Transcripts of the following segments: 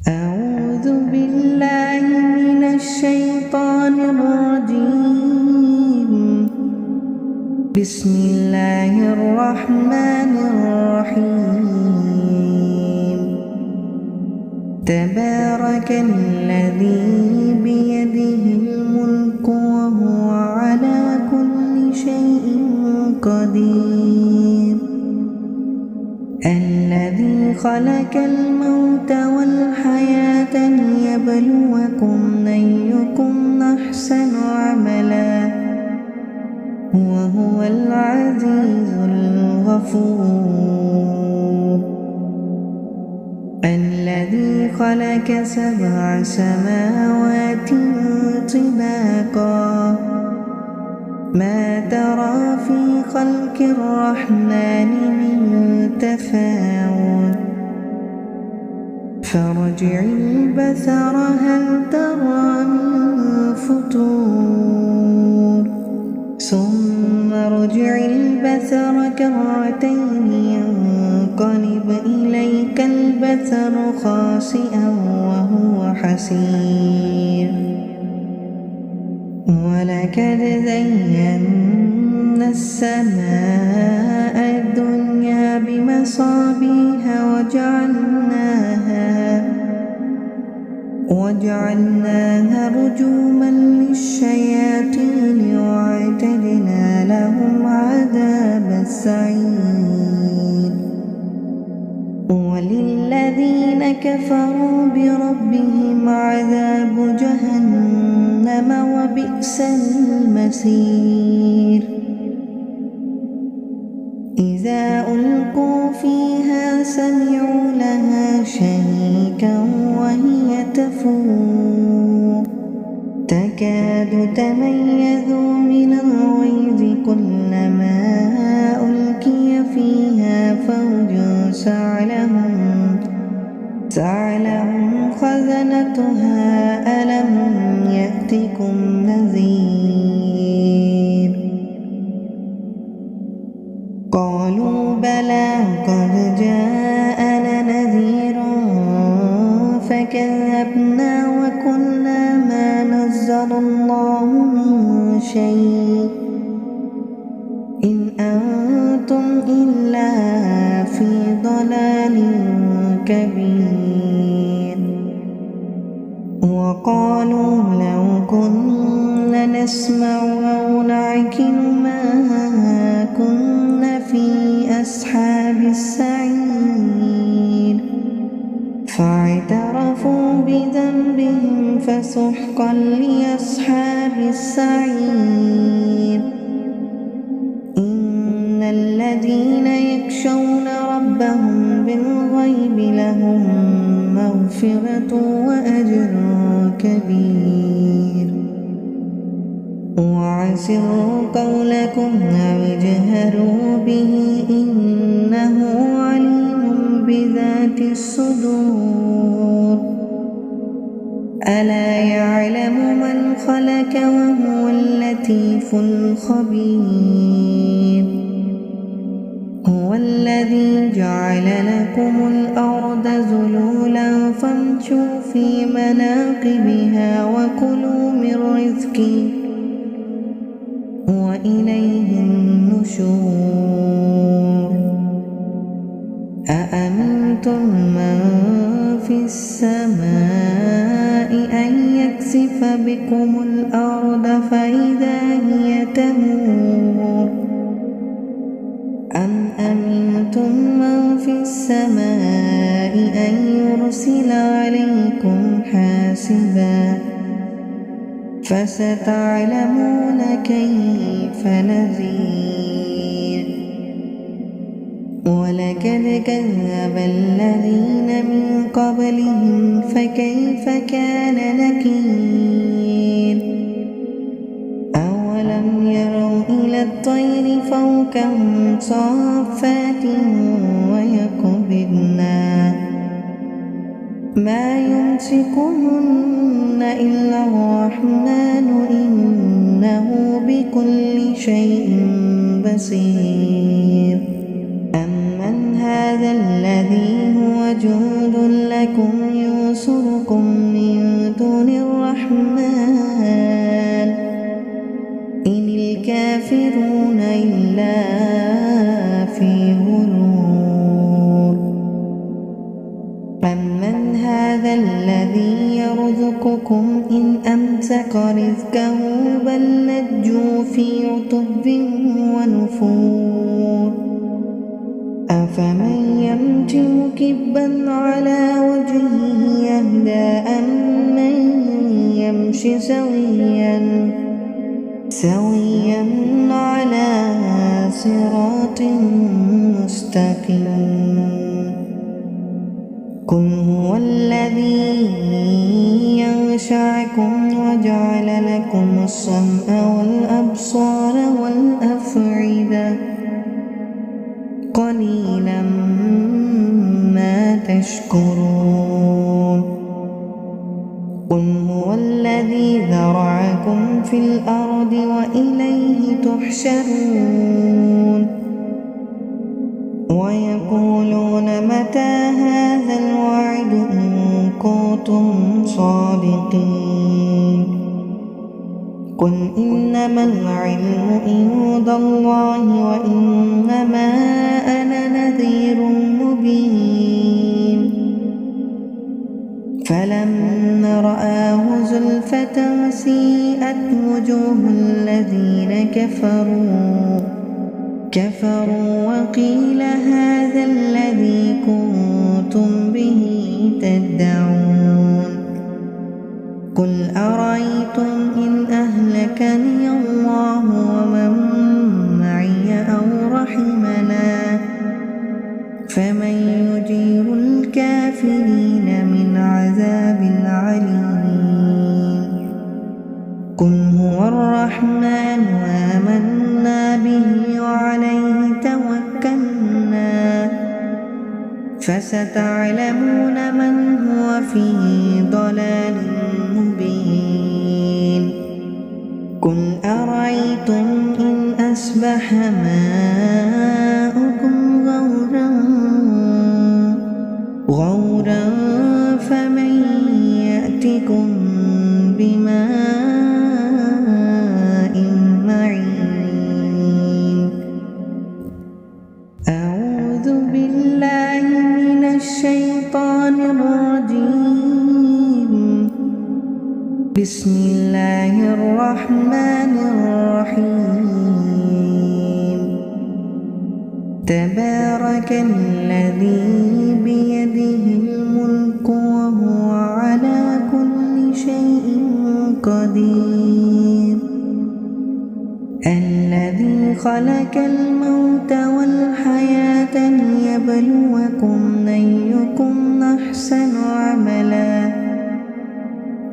أعوذ بالله من الشيطان الرجيم. بسم الله الرحمن الرحيم. تبارك الذي بيده الملك وهو على كل شيء قدير. الذي خلق الموت والحياة ليبلوكم أيكم أحسن عملا وهو العزيز الغفور. الذي خلق 7 سماوات طباقا ما ترى في خلق الرحمن من تفاوت فارجع البصر هل ترى من فطور ثم ارجع البصر كرتين ينقلب إليك البصر خاسئا وهو حسير. ولقد زينا السماء الدنيا بمصابيح وجعلناها رجوما للشياطين وأعتدنا لهم عذاب السعير. وللذين كفروا بربهم عذاب جهنم وبئس المصير. إذا ألقوا فيها سمعوا لها شهيقا وهي تفور تكاد تميز من الغيظ كلما ألقي فيها فوج سألهم خزنتها ألم يأتكم نذير. قالوا بلى قد جاءنا نذير فكذبنا وقلنا ما نزل الله من شيء إن أنتم إلا في ضلال كبير. وقالوا لو كنا نسمع أو نعقل ما كنا في أصحاب السعير فاعترفوا بذنبهم فسحقا لأصحاب السعير. إن الذين يخشون ربهم بالغيب لهم مغفرة وأجر كبير. وعسروا قولكم أو اجهروا به إنه عليم بذات الصدور. ألا يعلم من خلق وهو اللطيف الخبير. هو الذي جعل لكم الأرض ذلولا فامشوا في مناقبها وكلوا من رزقه وإليه النشور. أأمنتم من في السماء أن يكسف بكم الأرض فإذا هي تمور أم أمنتم من في السماء أن يرسل عليكم حاسبا فستعلمون كيف نذير. ولقد كذب الذين من قبلهم فكيف كان نكير. أولم يروا إلى الطير فوقهم صافات ويقبضن ما يمسكهن إلا الرحمن إنه بكل شيء بصير. أمن هذا الذي هو جند لكم يوسف ينصركم من دون الرحمن إن الكافرون إلا في غرور أمن هذا الذي يرزقكم إن أمسك رزقه بل لجوا في عتب ونفور أفمن يمشي مكبا على وجهه يهدى أمن يمشي سويا على صراط مستقيم قل هو الذي ينشأكم وجعل لكم السمع والأبصار والأفئدة قليلا ما تشكرون قل هو الذي ذرأكم في الأرض وإليه تحشرون ويقولون متى هذا الوعد إن كنتم صادقين قل إنما العلم عند الله وإنما أنا نذير مبين فلما رآه زلفة سيئت وجوه الذين كفروا وقيل هذا الذي كنتم به تدعون قل أرأيتم إن أهلكني الله ومن معي أو رحمنا فمن يجير الكافرين من عذاب عليم قل هو الرحمن آمنا به وعليه توكلنا فستعلمون من هو في ضلال مبين قل أرأيتم إن أصبح ماؤكم غورا فمن يأتكم بماء معين أعوذ بالله من الشيطان الرجيم بسم الله الرحمن الرحيم تبارك الذي بيده الملك وهو على كل شيء قدير الذي خلق الموت والحياة ليبلوكم أيكم أحسن عملا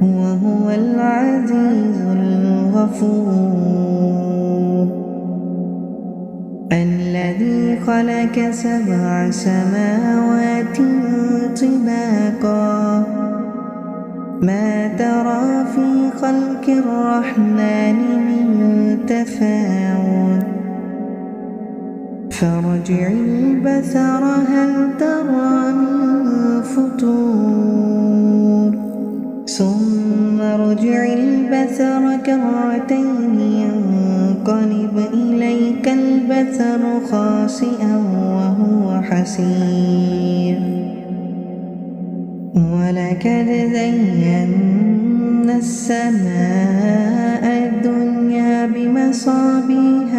وهو العزيز الغفور الذي خلق 7 سماوات طباقا ما ترى في خلق الرحمن من تفاوت فارجع البصر هل ترى من فطور ثم ارجع البصر كرتين ينقلب إليك البصر خاسئا وهو حسير ولقد زينا السماء الدنيا بمصابيح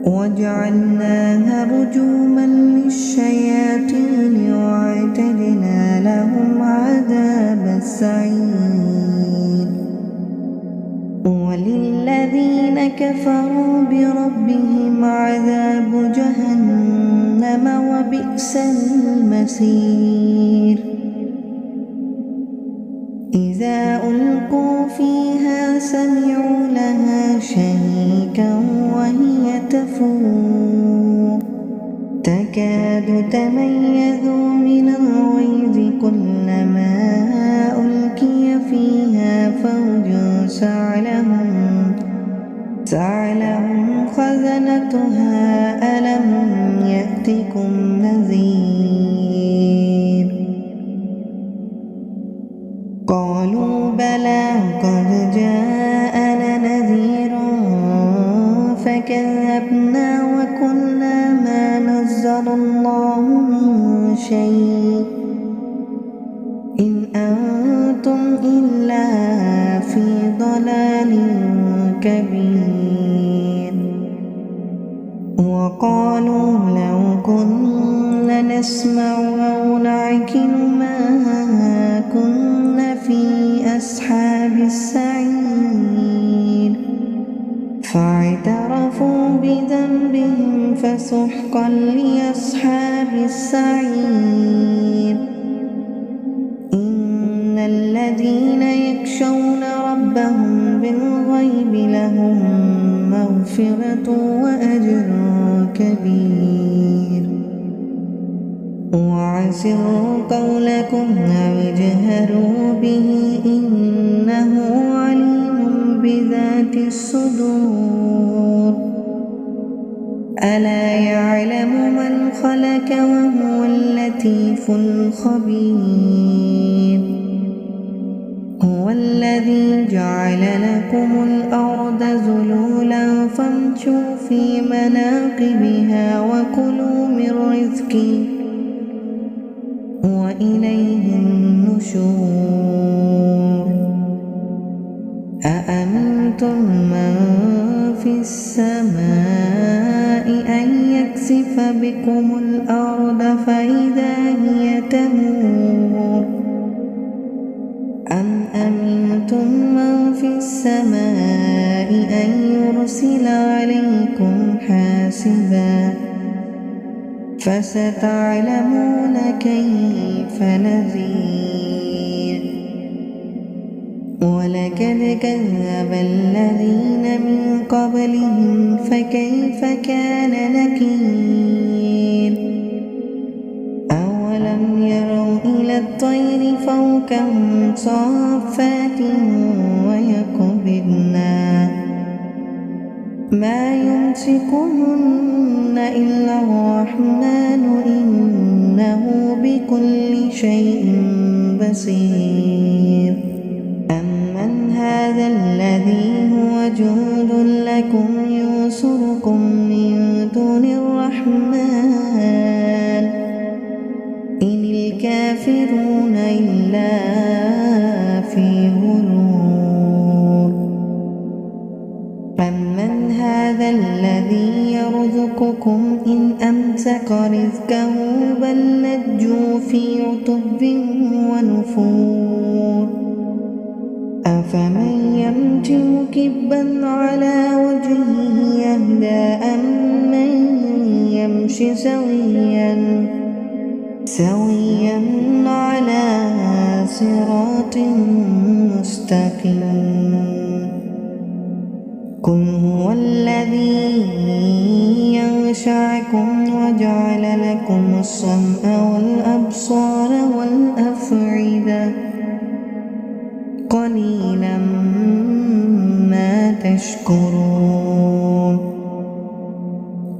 وجعلناها رجوما للشياطين وأعتدنا لهم عذاب السعير وللذين كفروا بربهم عذاب جهنم وبئس المصير إذا ألقوا فيها سمعوا لها شهيقا وهي تفور تكاد تميز من الغيظ كلما ألقي فيها فوج سألهم خزنتها ألم يأتكم نذير قالوا بلى قد جاءنا نذير فكذبنا وقلنا ما نزل الله من شيء إن أنتم إلا في ضلال كبير. وقالوا لو كنا نسمع أو نعقل ما كنا في أصحاب السعير فاعترفوا بذنبهم فسحقا لأصحاب السعير. إن الذين يخشون ربهم بالغيب لهم مغفرة وأجر كبير. وعسروا قولكم أو اجهروا به إنه عليم بذات الصدور. ألا يعلم من خلق وهو اللطيف الخبير. هو الذي جعل لكم الأرض ذلولا فامشوا في مناقبها وكلوا من رزقه وإليه النشور. أأمنتم من في السماء أن يكسف بكم الأرض فإذا هي تمور أم أمنتم من في السماء أن يرسل عليكم حاسبا فستعلمون كيف نذير. ولقد كذب الذين من قبلهم فكيف كان نكير. أولم يروا إلى الطير فوقهم صافات ويقبضن ما يمسكهن إلا الرحمن إنه بكل شيء بصير. أمن هذا الذي هو جند لكم ينصركم من دون الرحمن إن الكافرون إلا في غرور. أمن هذا الذي يرزقكم إن أمسك رزقه بل لجوا في عتب ونفور. أفمن يمشي مكبا على وجهه يهدى أمن يمشي سويا على صراط مستقيم. قل هو الذي ينشأكم وجعل لكم السمع والأبصار والأفئدة قليلا ما تشكرون.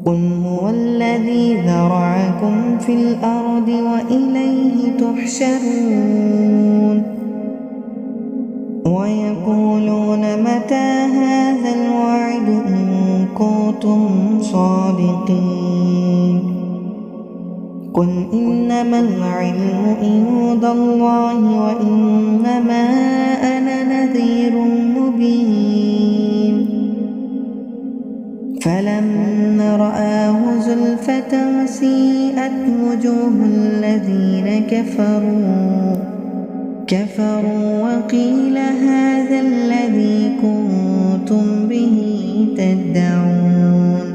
قل هو الذي ذرأكم في الأرض وإليه تحشرون. ويقولون متى هذا الوعد إن كنتم صادقين. قل إنما العلم عند الله وإنما أنا نذير مبين. فلما رآه زلفة سيئت وجوه الذين كفروا وقيل هذا الذي كنتم به تدعون.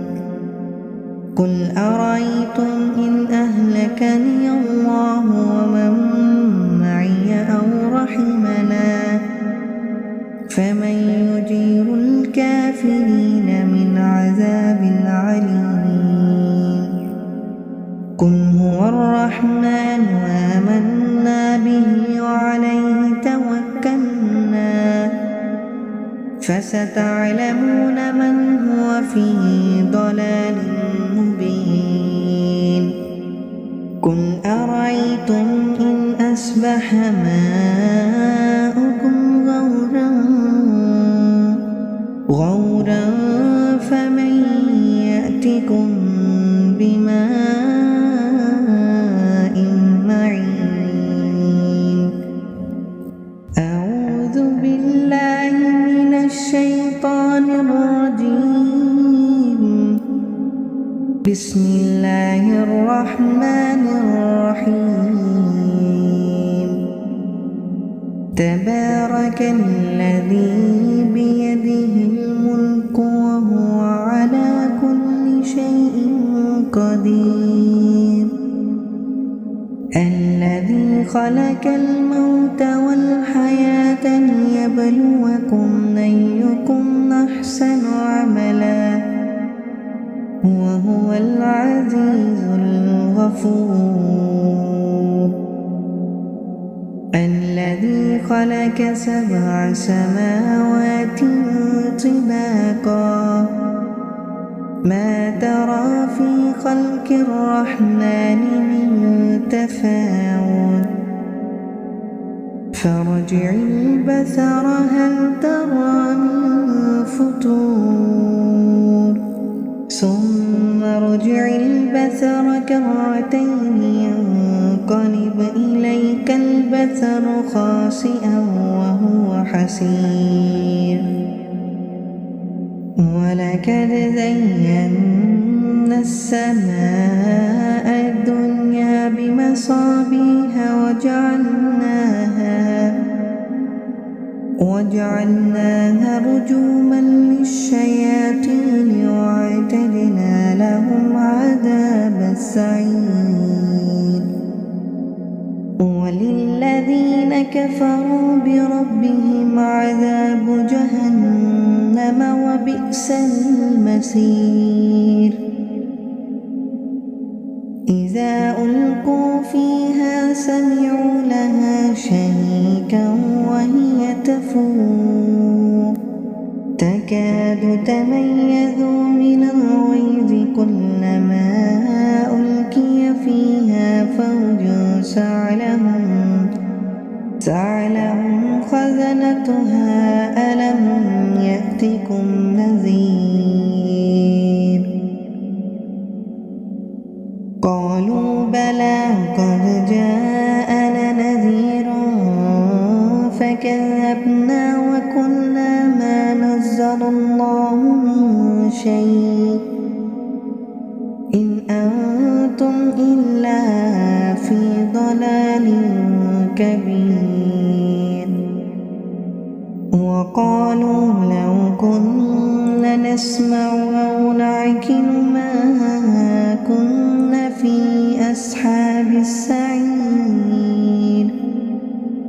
قل أرأيتم إن أهلكني الله ومن معي أو رحمنا فمن يجير الكافرين من عذاب عليم. قل هو الرحمن آمنا به وعليه توكلنا فستعلمون من هو في ضلال مبين. قل أرأيتم إن أصبح ماؤكم غورا فمن يأتكم بماء معين أعوذ بالله من الشيطان الرجيم بسم الله الرحمن الرحيم تبارك الذي بيده الملك وهو على كل شيء قدير الذي خلق الموت والحياة ليبلوكم أيكم أحسن عملا وهو العزيز الغفور الذي خلق 7 سماوات طباقا ما ترى في خلق الرحمن من تفاوت فارجع البصر هل ترى من فطور ثم ارجع البصر كرتين ينقلب إليك البصر خاسئا وهو حسير ولقد زينا السماء الدنيا بمصابيح وجعلناها رجوما للشياطين وأعتدنا لهم عذاب السعير وللذين كفروا بربهم عذاب جهنم وبئس المصير إذا ألقوا فيها سمعوا لها شهيقا وهي تفور تكاد تميز من الغيظ كلما ألقي فيها فوج سألهم خزنتها ألم يأتكم نذير قالوا بلى قد جاءنا نذير فكذبنا وقلنا ما نزل الله من شيء إن أنتم إلا في ضلال كبير وقالوا لو كنا نسمع أو نعقل ما كنا في أصحاب السعير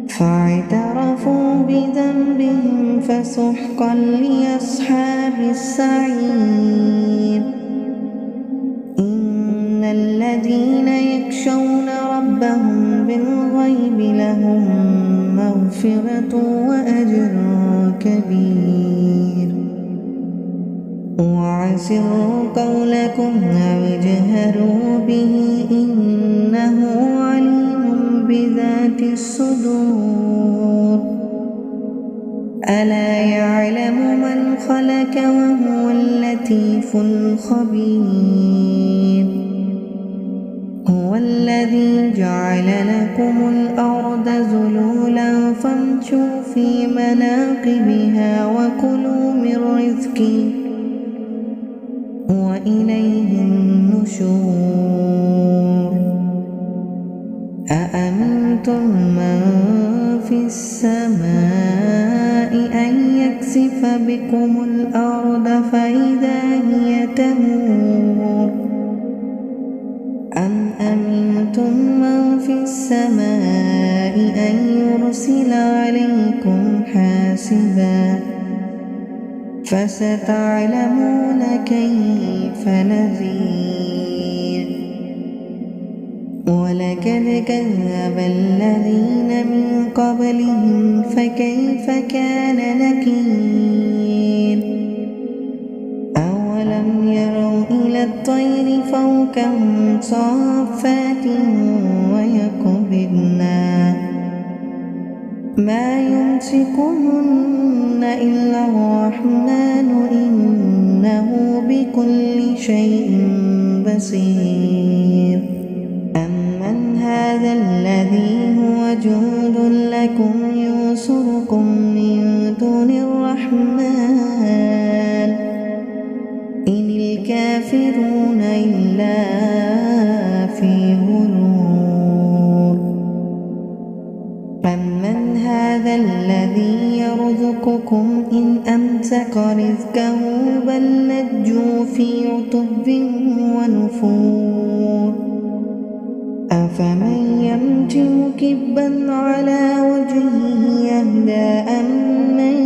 فاعترفوا بذنبهم فسحقا لأصحاب السعير إن الذين يخشون ربهم بالغيب لهم مغفرة وأجر كبير وعسروا قولكم أو اجهروا به إنه عليم بذات الصدور ألا يعلم من خلق وهو اللطيف الخبير هو الذي جعل لكم الأرض ذلولا فامشوا في مناقبها وكلوا من رزقه وإليه النشور أأمنتم من في السماء أن يكسف بكم الأرض فإذا هي تمور أم أمنتم من في السماء أن يرسل عليكم حاسبا فستعلمون كيف نذير ولقد كذب الذين من قبلهم فكيف كان نكير أولم يروا إلى الطير فوقهم صافات ويقبضن ما يمسكهن إلا الرحمن إنه بكل شيء بصير أمن هذا الذي هو جند لكم ينصركم من دون الرحمن إن الكافرون إلا في غرور أمن هذا الذي يرزقكم إن أمسك رزقه بل لجوا في عتب ونفور أفمن يمشي مكبا على وجهه يهدى أمن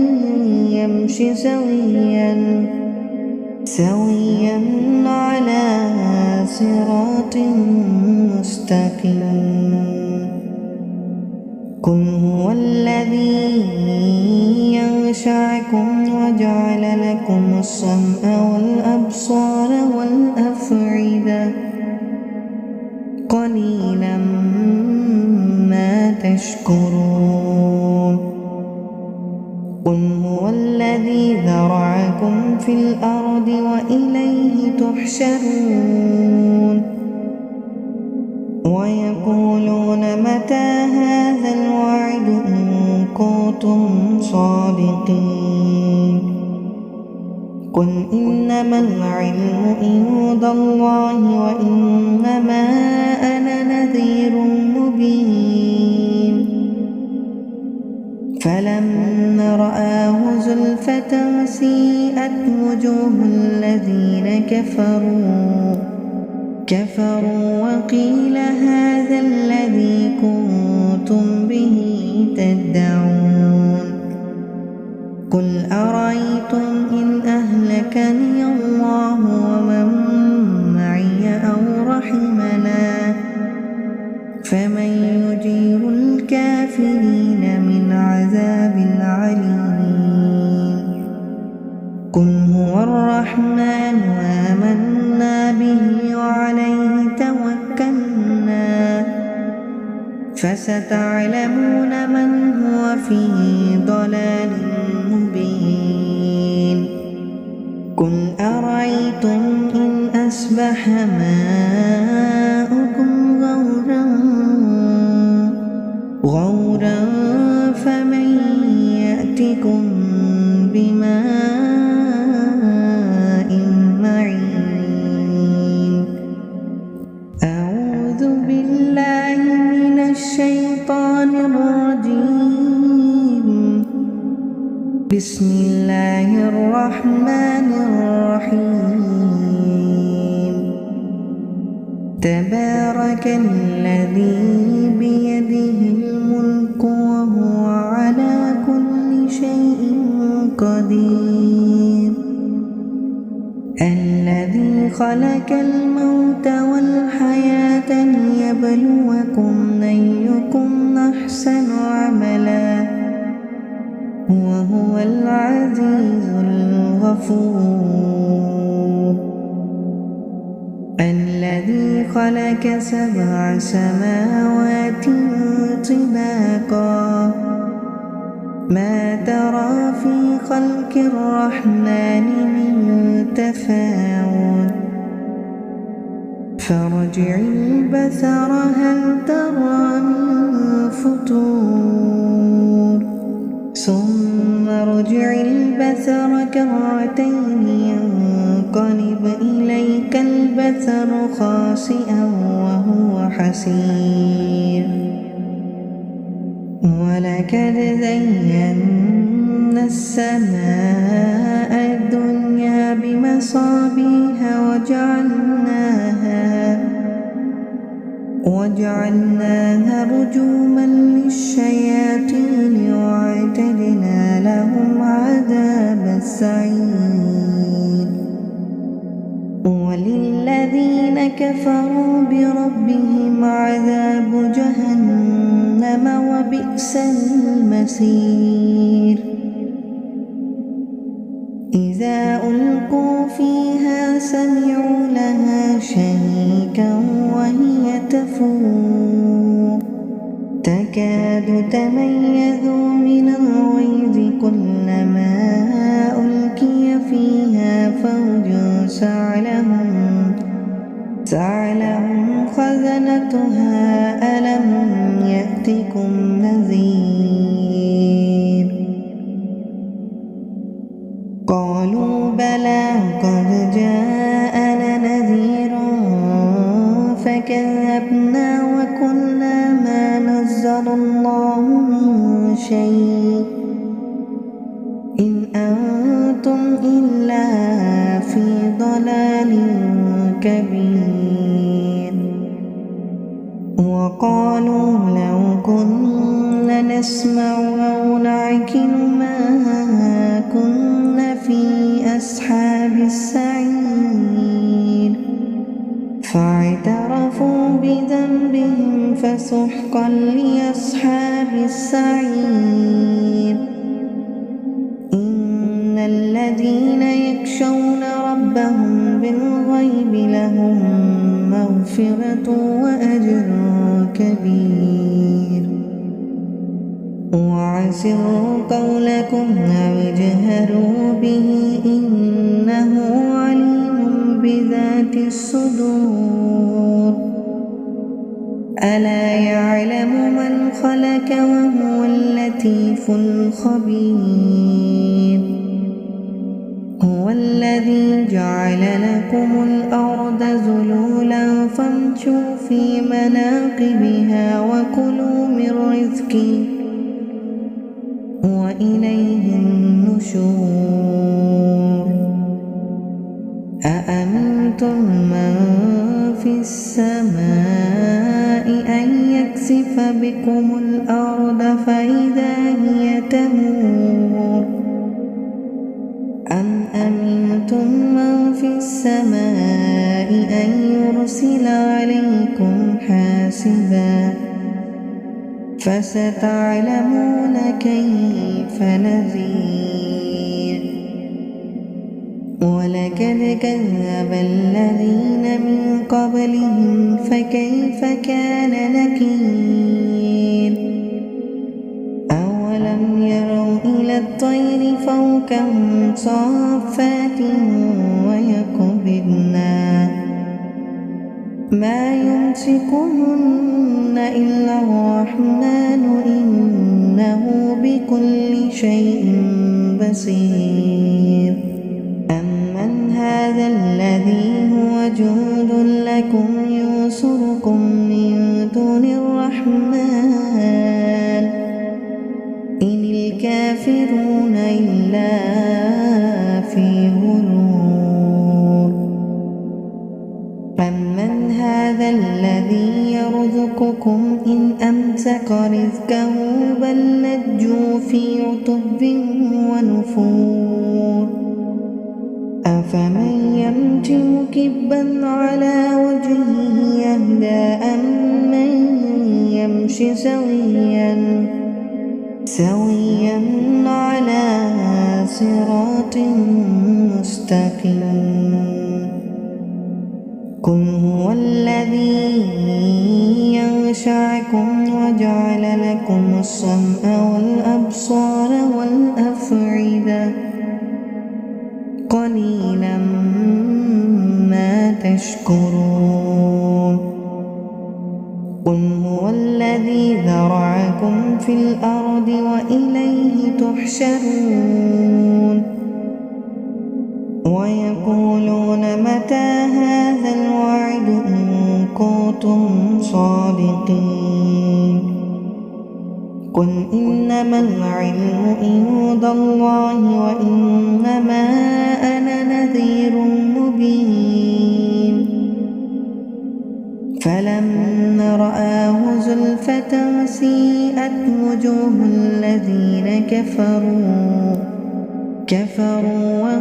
يمشي سويا على صراط مستقيم قل هو الذي ينشأكم وجعل لكم السمع والأبصار والأفئدة قليلا ما تشكرون قل هو الذي ذرأكم في الأرض وإليه تحشرون ويقولون متى هذا الوعد إن كنتم صادقين قل إنما العلم عند الله وإنما أنا نذير مبين فلما رآه زلفة سيئت وجوه الذين كفروا وقيل هذا الذي كنتم به تدعون قل أرأيتم إن أهلكني الله ومن معي أو رحمنا فمن يجير الكافرين من عذاب عليم قل هو الرحمن آمنا به وعليه توكلنا فستعلمون من هو في ضلال مبين قل أرأيتم إن أصبح ماؤكم غورا فمن يأتكم بماء معين أعوذ بالله من الشيطان الرجيم بسم الله الرحمن الرحيم تبارك الذي بيده الملك وهو على كل شيء قدير الذي خلق الموت والحياة ليبلوكم أيكم أحسن عملا وهو العزيز الغفور الذي خلق 7 سماوات طباقا ما ترى في خلق الرحمن من تفاوت فارجع البصر هل ترى من فطور ثم ارجع البصر كرتين ينقلب إليك البصر خاسئا وهو حسير ولقد زينا السماء الدنيا بمصابيح وجعلناها رجوما للشياطين وأعتدنا لهم عذاب السعير وللذين كفروا بربهم عذاب جهنم وبئس المصير إذا ألقوا فيها سمعوا لها شهيقا وهي تفور تكاد تميز من الغيظ كلما ألقي فيها فوج سألهم خزنتها ألم يأتكم نذير قالوا بلى قد جاءنا نذير فكذبنا وقلنا ما نزل الله من شيء إن أنتم إلا في ضلال كبير وقالوا لو كنا نسمع أو نعقل ما كنا في أصحاب السعير فاعترفوا بذنبهم فسحقا لأصحاب السعير إن الذين يخشون ربهم بالغيب لهم مغفرة وأجر كبير وعسروا قولكم أو اجهروا به إنه عليم بذات الصدور ألا يعلم من خلق وهو اللطيف الخبير هو الذي جعل لكم الأرض ذلولا فامشوا في مناقبها وكلوا من رزقه وإليه النشور أأمنتم من في السماء أن يكسف بكم الأرض فإذا هي تمور أم أمنتم من في السماء أن يرسل عليكم حاسبا فستعلمون كيف نذير ولقد كذب الذين من قبلهم فكيف كان نكير أولم يروا إلى الطير فوقهم صافات ويقبضن ما يمسكهن إلا الرحمن إنه بكل شيء بصير أمن هذا الذي هو جند لكم ينصركم من دون الرحمن إن الكافرون إلا في غرور أمن هذا الذي يرزقكم إن أمسك رزقه بل لجوا في عتب ونفور أفمن يمشي مكبا على وجهه يهدى أمن يمشي سويا على صراط مستقيم قل هو الذي ينشأكم وجعل لكم السمع والأبصار والأفئدة قليلا ما تشكرون قل هو الذي ذرأكم في الأرض وإليه تحشرون ويقولون متى هذا الوعد إن كنتم صادقين قل إنما العلم عند الله وإنما أنا نذير مبين فلما رآه زلفة سيئت وجوه الذين كفروا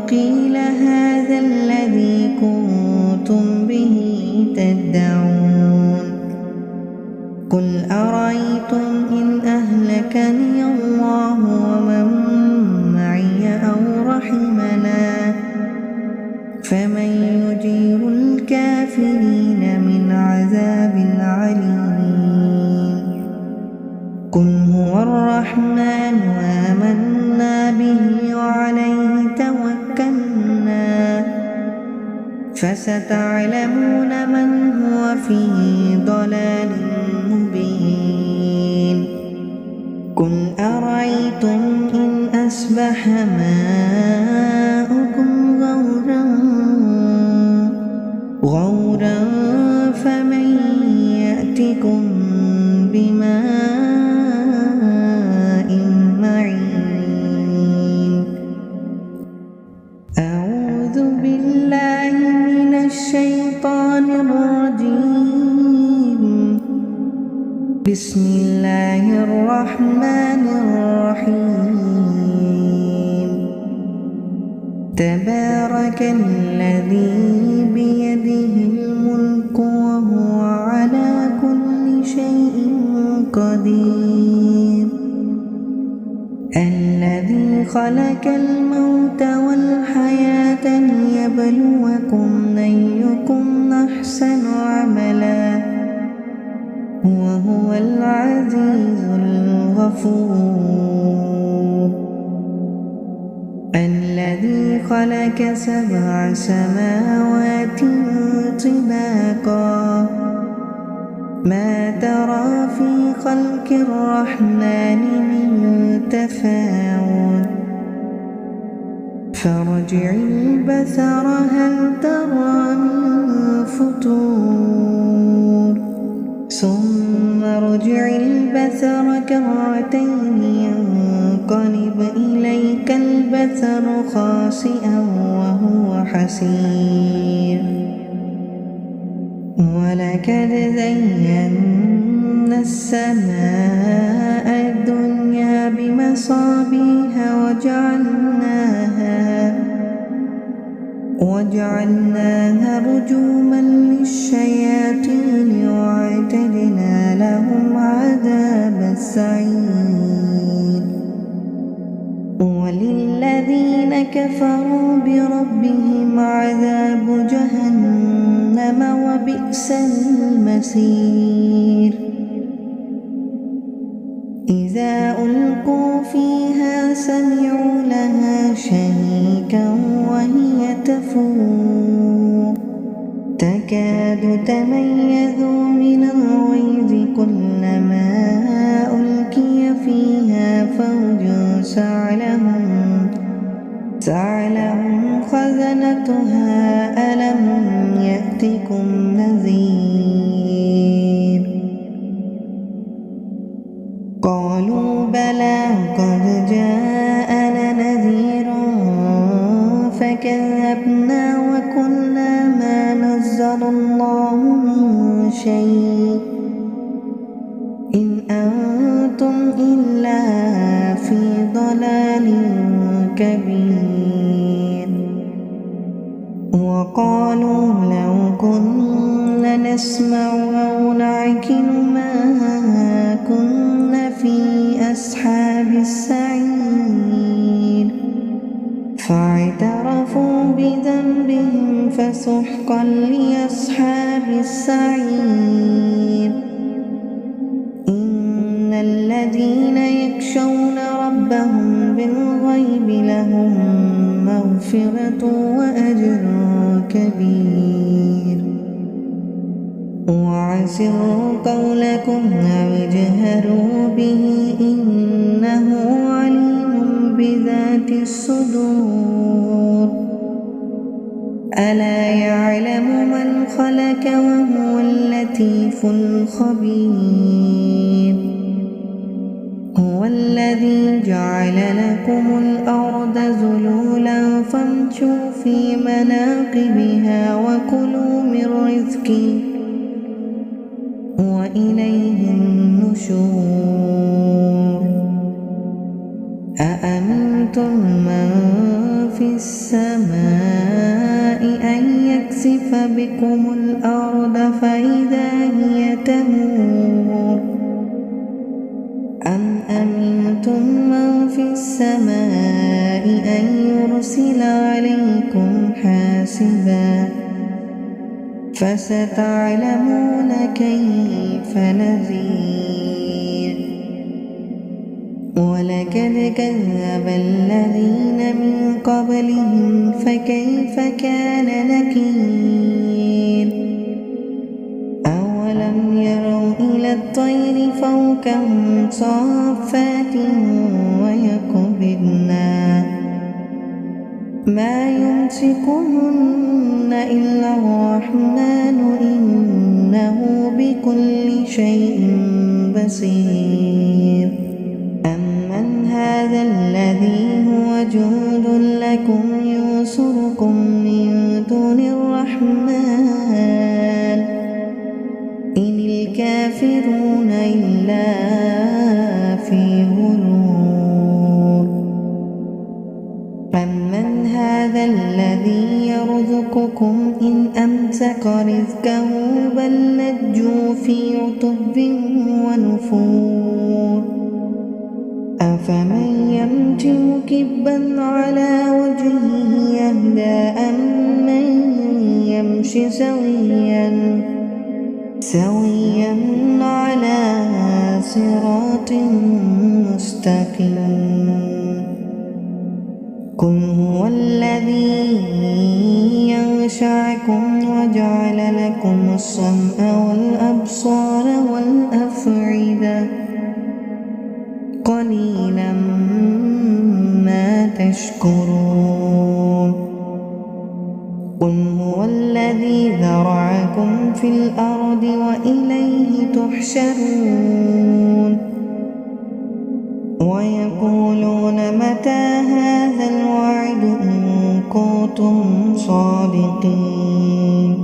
وقيل هذا الذي كنتم به تدعون قل أرأيتم إن أهلكني الله ومن معي أو رحمنا فمن يجير الكافرين من عذاب عليم الرحمن آمنا به وعليه توكلنا فستعلمون من هو في ضلال مبين قل أرأيتم إن أصبح ماؤكم غورا فمن يأتكم بماء معين أعوذ بالله من الشيطان الرجيم بسم الله الرحمن الرحيم تبارك الذي بيده الملك وهو على كل شيء قدير الذي خلق الموت والحياة ليبلوكم أيكم أحسن عملا وهو العزيز الغفور الذي خلق 7 سماوات طباقا ما ترى في خلق الرحمن من تفاوت فارجع البصر هل ترى من فطور ثم ارجع البصر كرتين ينقلب إليك البصر خاسئا وهو حسير ولقد زينا السماء الدنيا بمصابيح وجعلناها رجوما للشياطين وأعتدنا لهم عذاب السعير وللذين كفروا بربهم عذاب جهنم وبئس المصير إذا ألقوا فيها سمعوا لها شهيقا وهي تفور تكاد تميز من الغيظ كلما ألقي فيها فوج سألهم خزنتها ألم يأتكم نذير قالوا بلى قد جاءنا نذير فكذبنا وقلنا ما نزل الله من شيء إن أنتم إلا في ضلال كبير وقالوا لو كنا نسمع أو نعقل ما كنا في أصحاب السعير فاعترفوا بذنبهم فسحقا لأصحاب السعير إن الذين يخشون ربهم بالغيب لهم مغفرة وأجر كبير وعسروا قولكم أو اجهروا به إنه عليم بذات الصدور ألا يعلم من خلق وهو اللطيف الخبير هو الذي جعل لكم الأرض ذلولا فامشوا في مناقبها وكلوا من رزقه وإليه النشور أأمنتم من في السماء أن يكسف بكم الأرض فإذا هي تمور أم أمنتم من في السماء أن يرسل عليكم حاسبا فستعلمون كيف نذير ولقد كذب الذين من قبلهم فكيف كان نكير أولم يروا إلى الطير فوقهم صافات ويقبضن ما يمسكهن إلا الرحمن إنه بكل شيء بصير أمن هذا الذي هو جند لكم ينصركم من دون الرحمن إن الكافرون إلا في غرور أمن هذا الذي يرزقكم إن أمسك رزقه بل لجوا في عتب ونفور أفمن يمشي مكبا على وجهه يهدى أمن يمشي سويا على صراط مستقيم قل هو الذي ينشأكم وجعل لكم السمع والأبصار والأفئدة قليلا ما تشكرون قل هو الذي ذرأكم في الأرض وإليه تحشرون ويقولون متى هذا الوعد إن كنتم صادقين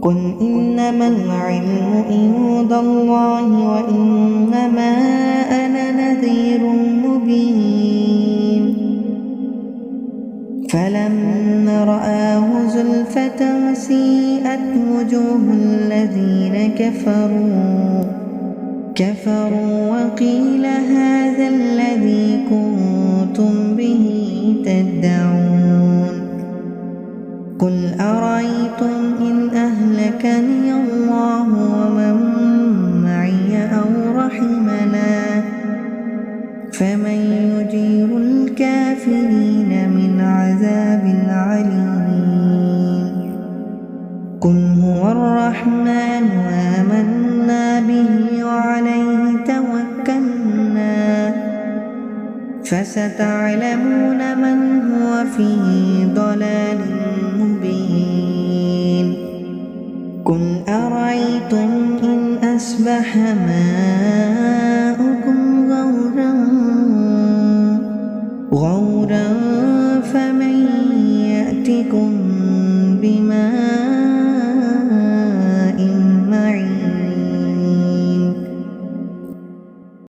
قل إنما العلم عند الله وإنما أنا نذير مبين فلما رآه زلفة سيئت وجوه الذين كفروا وقيل هذا الذي كنتم به تدعون قل أرأيتم إن أهلكني الله ومن معي أو رحمنا فمن يجير الكافرين من عذاب عليم قل هو الرحمن آمنا به وعليه توكلنا فستعلمون من هو في ضلال مبين قل أرأيتم إن أصبح ماؤكم غورا فمن يأتكم